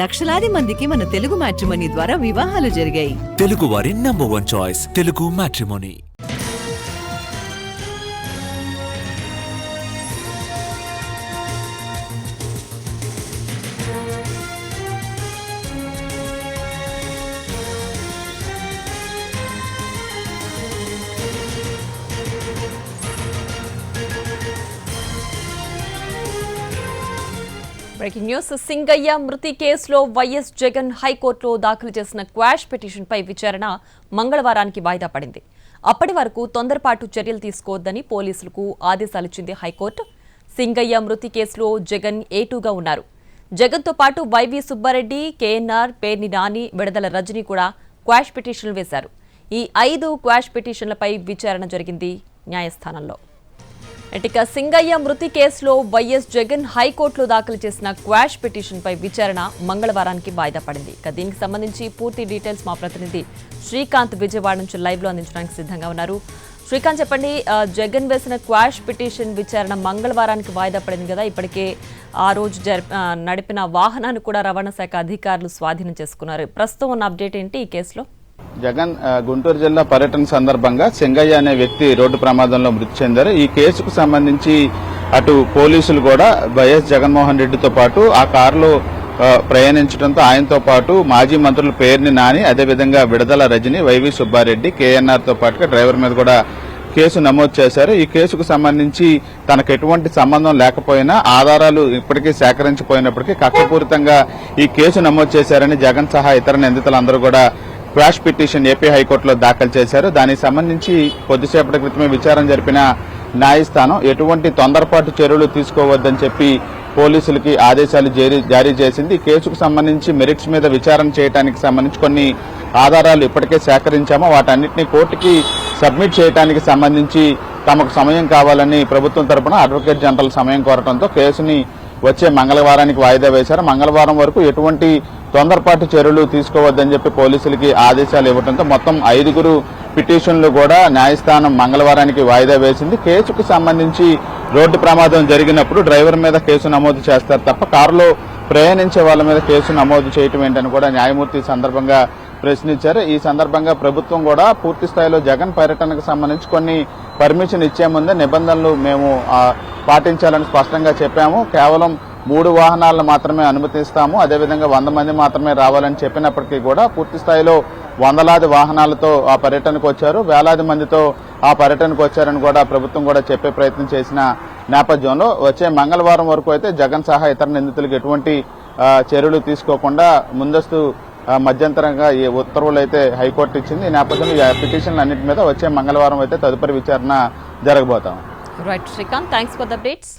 లక్షలాది మందికి మన తెలుగు మ్యాట్రిమోనీ ద్వారా వివాహాలు జరిగాయి. తెలుగు వారి number 1 choice Telugu matrimony. Breaking news. Singayya మృతి కేసులో వైఎస్ జగన్ హైకోర్టులో దాఖలు చేసిన క్వాష్ పిటిషన్పై విచారణ మంగళవారానికి వాయిదా పడింది. అప్పటి వరకు తొందరపాటు చర్యలు తీసుకోవద్దని పోలీసులకు ఆదేశాలిచ్చింది హైకోర్టు. సింగయ్య మృతి కేసులో జగన్ A2గా ఉన్నారు. జగన్తో పాటు వైవి సుబ్బారెడ్డి, కేఎన్ఆర్, పేర్ని నాని, విడదల రజని కూడా క్వాష్ పిటిషన్లు వేశారు. ఈ 5 క్వాష్ పిటిషన్లపై విచారణ జరిగింది న్యాయస్థానంలో. ఇక సింగయ్య మృతి కేసులో వైఎస్ జగన్ హైకోర్టులో దాఖలు చేసిన క్వాష్ పిటిషన్పై విచారణ మంగళవారానికి వాయిదా పడింది. ఇక దీనికి సంబంధించి పూర్తి డీటెయిల్స్ మా ప్రతినిధి శ్రీకాంత్ విజయవాడ నుంచి లైవ్ లో అందించడానికి సిద్ధంగా ఉన్నారు. శ్రీకాంత్, చెప్పండి, జగన్ వేసిన క్వాష్ పిటిషన్ విచారణ మంగళవారానికి వాయిదా పడింది కదా. ఇప్పటికే ఆ రోజు నడిపిన వాహనాన్ని కూడా రవాణా శాఖ అధికారులు స్వాధీనం చేసుకున్నారు. ప్రస్తుతం ఉన్న అప్డేట్ ఏంటి ఈ కేసులో? జగన్ గుంటూరు జిల్లా పర్యటన సందర్భంగా సింగయ్య అనే వ్యక్తి రోడ్డు ప్రమాదంలో మృతి చెందారు. ఈ కేసుకు సంబంధించి అటు పోలీసులు కూడా వైఎస్ జగన్మోహన్ రెడ్డితో పాటు ఆ కారులో ప్రయాణించడంతో ఆయనతో పాటు మాజీ మంత్రుల పేర్ని నాని, అదేవిధంగా విడదల రజని, వైవి సుబ్బారెడ్డి, కేఎన్ఆర్ తో పాటుగా డ్రైవర్ మీద కూడా కేసు నమోదు చేశారు. ఈ కేసుకు సంబంధించి తనకు ఎటువంటి సంబంధం లేకపోయినా ఆధారాలు ఇప్పటికీ సేకరించిపోయినప్పటికీ కక్షపూరితంగా ఈ కేసు నమోదు చేశారని జగన్ సహా ఇతర నిందితులందరూ కూడా క్వాష్ పిటిషన్ ఏపీ హైకోర్టులో దాఖలు చేశారు. దానికి సంబంధించి కొద్దిసేపటి క్రితమే విచారణ జరిపిన న్యాయస్థానం ఎటువంటి తొందరపాటు చర్యలు తీసుకోవద్దని చెప్పి పోలీసులకి ఆదేశాలు జారీ చేసింది. ఈ కేసుకు సంబంధించి మెరిట్స్ మీద విచారణ చేయడానికి సంబంధించి కొన్ని ఆధారాలు ఇప్పటికే సేకరించామో వాటన్నిటినీ కోర్టుకి సబ్మిట్ చేయడానికి సంబంధించి తమకు సమయం కావాలని ప్రభుత్వం తరపున అడ్వకేట్ జనరల్ సమయం కోరడంతో కేసుని వచ్చే మంగళవారానికి వాయిదా వేశారు. మంగళవారం వరకు ఎటువంటి తొందరపాటు చర్యలు తీసుకోవద్దని చెప్పి పోలీసులకి ఆదేశాలు ఇవ్వడంతో మొత్తం 5 పిటిషన్లు కూడా న్యాయస్థానం మంగళవారానికి వాయిదా వేసింది. కేసుకు సంబంధించి రోడ్డు ప్రమాదం జరిగినప్పుడు డ్రైవర్ మీద కేసు నమోదు చేస్తారు తప్ప కారులో ప్రయాణించే వాళ్ళ మీద కేసు నమోదు చేయటం ఏంటని కూడా న్యాయమూర్తి సందర్భంగా ప్రశ్నించారు. ఈ సందర్భంగా ప్రభుత్వం కూడా పూర్తి స్థాయిలో జగన్ పర్యటనకు సంబంధించి కొన్ని పర్మిషన్ ఇచ్చే ముందే నిబంధనలు మేము పాటించాలని స్పష్టంగా చెప్పాము. కేవలం 3 వాహనాలను మాత్రమే అనుమతిస్తాము, అదేవిధంగా 100 మంది మాత్రమే రావాలని చెప్పినప్పటికీ కూడా పూర్తి స్థాయిలో వందలాది వాహనాలతో ఆ పర్యటనకు వచ్చారు, వేలాది మందితో ఆ పర్యటనకు వచ్చారని కూడా ప్రభుత్వం కూడా చెప్పే ప్రయత్నం చేసిన నేపథ్యంలో వచ్చే మంగళవారం వరకు అయితే జగన్ సహా ఇతర నిందితులకు ఎటువంటి చర్యలు తీసుకోకుండా ముందస్తు మధ్యంతరంగా ఈ ఉత్తర్వులు అయితే హైకోర్టు ఇచ్చింది. ఈ నేపథ్యంలో ఈ పిటిషన్లు అన్నింటి మీద వచ్చే మంగళవారం అయితే తదుపరి విచారణ జరగబోతాం. Right Srikanth, thanks for the updates.